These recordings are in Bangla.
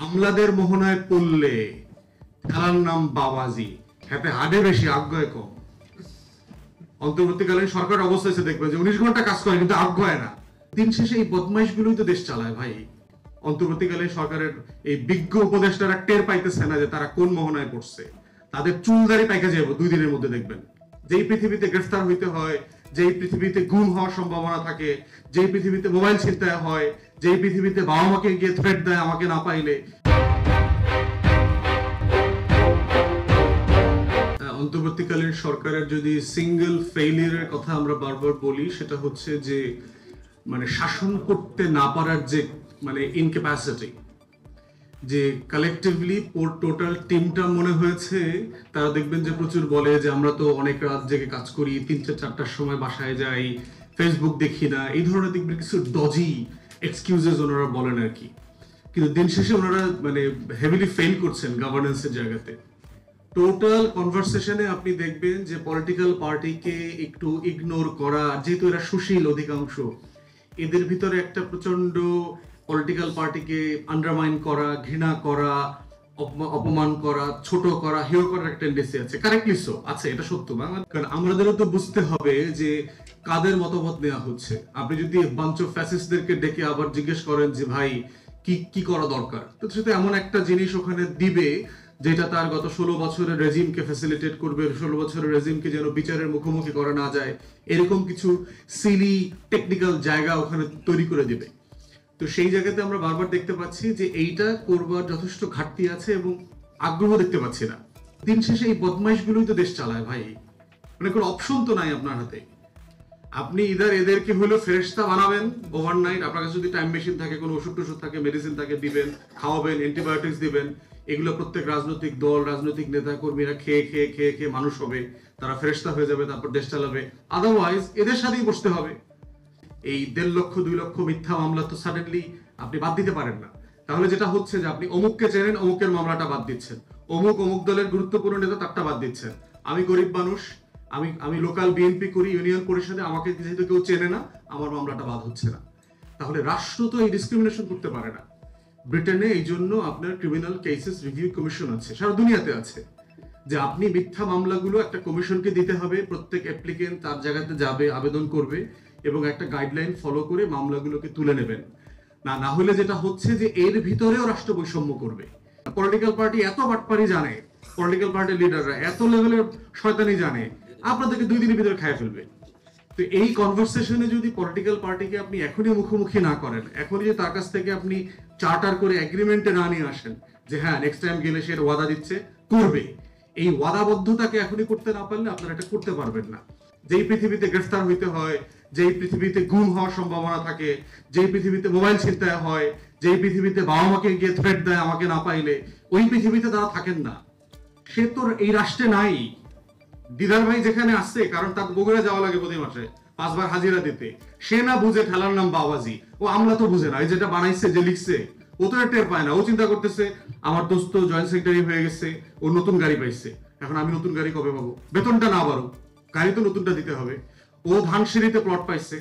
আমলাদের মোহনায় পড়লে খেলার নাম বাবাজি, হাতে হাডে বেশি আগ্রহে কম। অন্তর্বর্তীকালীন সরকার অবস্থা এসে দেখবে যে 19 ঘন্টা কাজ করে কিন্তু আগ্রহে না। দিন শেষে এই বদমাইশ গুলোই তো দেশ চালায় ভাই। অন্তর্বর্তীকালীন সরকারের এই বিজ্ঞ উপদেষ্টারা টের পাইতেছে না যে তারা কোন মোহনায় পড়ছে। তাদের চুলদারি পাইকা যাবো 2 দিনের মধ্যে দেখবেন। যেই পৃথিবীতে গ্রেফতার হইতে হয়, যেই পৃথিবীতে গুম হওয়ার সম্ভাবনা থাকে, যেই পৃথিবীতে মোবাইল ছিনতাই হয়, যেই পৃথিবীতে বাবা মাকে গিয়ে থ্রেট দেয় আমাকে না পাইলে। অন্তর্বর্তীকালীন সরকারের যদি সিঙ্গেল ফেইলিয়ারের কথা আমরা বারবার বলি, সেটা হচ্ছে যে মানে শাসন করতে না পারার যে মানে ইনক্যাপাসিটি, যে কালেকটিভলি টোটাল টিমটা মনে হয়েছে। তারা দেখবেন যে প্রচুর বলে যে আমরা তো অনেক রাত জেগে কাজ করি, 3-4টার সময় বাসায় যাই, ফেসবুক দেখি না, এই ধরনের দেখবেন কিছু ডজি এক্সকিউজেস ওনারা বলেন আর কি। কিন্তু দিন শেষে ওনারা মানে হেভিলি ফেল করছেন গভর্নেন্সের জায়গাতে। টোটাল কনভারসেশনে আপনি দেখবেন যে পলিটিক্যাল পার্টিকে একটু ইগনোর করা, যেহেতু এরা সুশীল অধিকাংশ, এদের ভিতরে একটা প্রচন্ড পলিটিক্যাল পার্টিকে আন্ডারমাইন করা, ঘৃণা করা, অপমান করা, ছোট করা, হেয় করার একটা টেন্ডেন্সি আছে। কারেক্টলি সো আছে, এটা সত্য। কারণ আমাদেরও তো বুঝতে হবে যে কাদের মতামত নেওয়া হচ্ছে। আপনি যদি বাঞ্চ অফ ফ্যাসিস্টদেরকে ডেকে আবার জিজ্ঞেস করেন যে ভাই কি করা দরকার, তো সেটা এমন একটা জিনিস ওখানে দিবে যেটা তার গত 16 বছরের রেজিমকে ফ্যাসিলিটেট করবে, 16 বছরের রেজিমকে যেন বিচারের মুখোমুখি করা না যায়, এরকম কিছু সিলি টেকনিক্যাল জায়গা ওখানে তৈরি করে দিবে। তো সেই জায়গাতে আমরা বারবার দেখতে পাচ্ছি যে এইটা করবার যথেষ্ট ঘাটতি আছে এবং আগ্রহ দেখতে পাচ্ছি না। দিন শেষে এই বদমাইশ গুলোই তো দেশ চালায় ভাই। মানে কোনো অপশন তো নাই আপনার হাতে। আপনি ইদার এদেরকে হলো ফেরেশতা বানাবেন ওভারনাইট, আপনার কাছে যদি টাইম মেশিন থাকে, কোনো ওষুধ টষুধ থাকে, মেডিসিন থাকে, দিবেন, খাওয়াবেন, অ্যান্টিবায়োটিক্স দিবেন। এগুলো প্রত্যেক রাজনৈতিক দল, রাজনৈতিক নেতা কর্মীরা খেয়ে খেয়ে খেয়ে খেয়ে মানুষ হবে, তারা ফেরেশতা হয়ে যাবে, তারপর দেশ চালাবে। আদারওয়াইজ এদের সাথেই বসতে হবে। এই 1.5 লক্ষ 2 লক্ষ মিথ্যা মামলা তো সাডেনলি আপনি বাদ দিতে পারেন না। তাহলে যেটা হচ্ছে যে আপনি অমুককে চেনেন, অমুকের মামলাটা বাদ দিচ্ছেন, অমুক দলের গুরুত্বপূর্ণ নেতা তারটা বাদ দিচ্ছেন। আমি গরিব মানুষ, আমি লোকাল বিএনপি করি, ইউনিয়ন পরিষদে, আমাকে যেহেতু কেউ চেনে না, আমার মামলাটা বাদ হচ্ছে না। তাহলে রাষ্ট্র তো এই ডিসক্রিমিনেশন করতে পারে না। ব্রিটেনে এই জন্য আপনার ক্রিমিনাল কেসেস রিভিউ কমিশন আছে, সারা দুনিয়াতে আছে, যে আপনি মিথ্যা মামলাগুলো একটা কমিশনকে দিতে হবে। প্রত্যেক অ্যাপ্লিকেন্ট তার জায়গাতে যাবে, আবেদন করবে এবং একটা গাইডলাইন ফলো করে মামলাগুলোকে তুলে নেবেন। না হলে যেটা হচ্ছে যে এর ভিতরেও রাষ্ট্র বৈষম্য করবে। পলিটিক্যাল পার্টি এত বাটপারি জানে, পলিটিক্যাল পার্টির লিডাররা এত লেভেলের শয়তানি জানে, আপনাদেরকে 2 দিনের ভিতরে খায় ফেলবে। তো এই কনভারসেশনে যদি পলিটিক্যাল পার্টিকে আপনি এখনই মুখোমুখি না করেন, এখনই যে তার কাছ থেকে আপনি চার্টার করে এগ্রিমেন্টে না নিয়ে আসেন যে হ্যাঁ নেক্সট টাইম গেলে সে ওয়াদা দিচ্ছে করবে, এই ওয়াদাবদ্ধতাকে এখনই করতে না পারলে আপনারা এটা করতে পারবেন না। যেই পৃথিবীতে গ্রেফতার হইতে হয়, যেই পৃথিবীতে গুম হওয়ার সম্ভাবনা থাকে, যেই পৃথিবীতে মোবাইল ছিনতাই হয়, যেই পৃথিবীতে বাবা মাকে গিয়ে থ্রেট দেয় আমাকে না পাইলে, ওই পৃথিবীতে তারা থাকেন না। সে তো এই রাষ্ট্রে নাই। দিদার ভাই যেখানে আসছে, কারণ তার বগুড়া যাওয়া লাগে প্রতি মাসে 5 বার হাজিরা দিতে, সে না বুঝে ঠেলার নাম বাবাজি। ও আমলা তো বুঝে না, এই যেটা বানাইছে, যে লিখছে, ও তো টের পায় না। ও চিন্তা করতেছে আমার দোস্ত জয়েন্ট সেক্রেটারি হয়ে গেছে, ও নতুন গাড়ি পাইছে, এখন আমি নতুন গাড়ি কবে পাবো? বেতনটা না বাড়ো, গাড়ি তো নতুনটা দিতে হবে। ও ধানসিঁড়িতে প্লট পাইছে,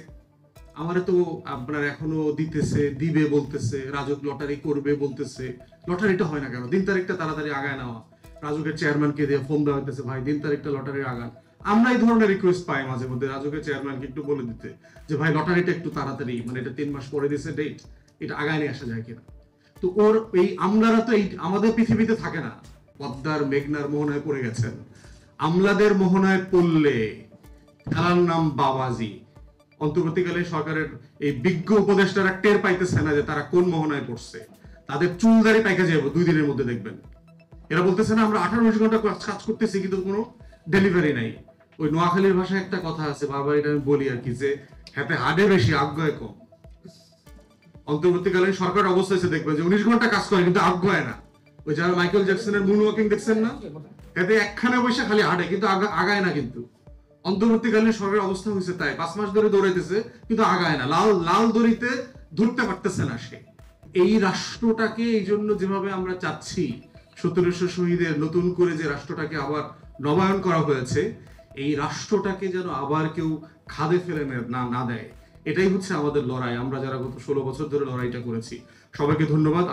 আমারে তো আপনার এখনো দিতেছে, দিবে বলতেছে, রাজুক লটারি করবে বলতেছে। লটারিটা হয় না কেন? দিন তারিখটা তাড়াতাড়ি আগায় নেওয়া। রাজুকের চেয়ারম্যানকে দিয়ে ফোন দেওয়া হইতেছে, ভাই দিন তারিখটা লটারির আগান। আমরা এই ধরনের রিকোয়েস্ট পাই মাঝে মধ্যে, রাজুকের চেয়ারম্যানকে একটু বলে দিতে যে ভাই লটারিটা একটু তাড়াতাড়ি, মানে এটা 3 মাস পরে দিছে ডেট, এটা আগায় নিয়ে আসা যায় কিনা। তো ওর এই আমলারা তো এই আমাদের পৃথিবীতে থাকে না। পদ্মার মেঘনার মোহনায় পড়ে গেছেন। আমলাদের মোহনায় পড়লে খেলার নাম বাবাজি। অন্তর্বর্তীকালীন সরকারের এই বিজ্ঞ উপদেষ্টারা টের পাইতেছে না যে তারা কোন মোহনায় পড়ছে। তাদের চুলদারি পাইকা যাবো 2 দিনের মধ্যে দেখবেন। এরা বলতেছে না আমরা 18-19 ঘন্টা কাজ করতেছি কিন্তু কোনো ডেলিভারি নাই। ওই নোয়াখালীর ভাষায় একটা কথা আছে, বারবার এটা আমি বলি আর কি, যে হাতে হাডে বেশি আগ্রহে কম। অন্তর্বর্তীকালীন সরকার অবস্থা এসে দেখবেন যে 19 ঘন্টা কাজ করে কিন্তু আগ্রহে না। ওই যারা মাইকেল জ্যাকসনের মুন ওয়াকিং দেখছেন না, এতে একখানে বসে খালি হাঁটে কিন্তু আগায় না। কিন্তু অন্তর্বর্তীকালীন সরকারের অবস্থা হয়েছে তাই, 5 মাস ধরে দৌড়াইতেছে কিন্তু আগায় না, লাল দড়িতে ধরতে পারতেছে না সে। এই রাষ্ট্রটাকে এই জন্য যেভাবে আমরা চাচ্ছি, 1700 শহীদের নতুন করে যে রাষ্ট্রটাকে আবার নবায়ন করা হয়েছে, এই রাষ্ট্রটাকে যেন আবার কেউ খাদে ফেলে না দেয়, এটাই হচ্ছে আমাদের লড়াই। আমরা যারা গত 16 বছর ধরে লড়াইটা করেছি। সবাইকে ধন্যবাদ।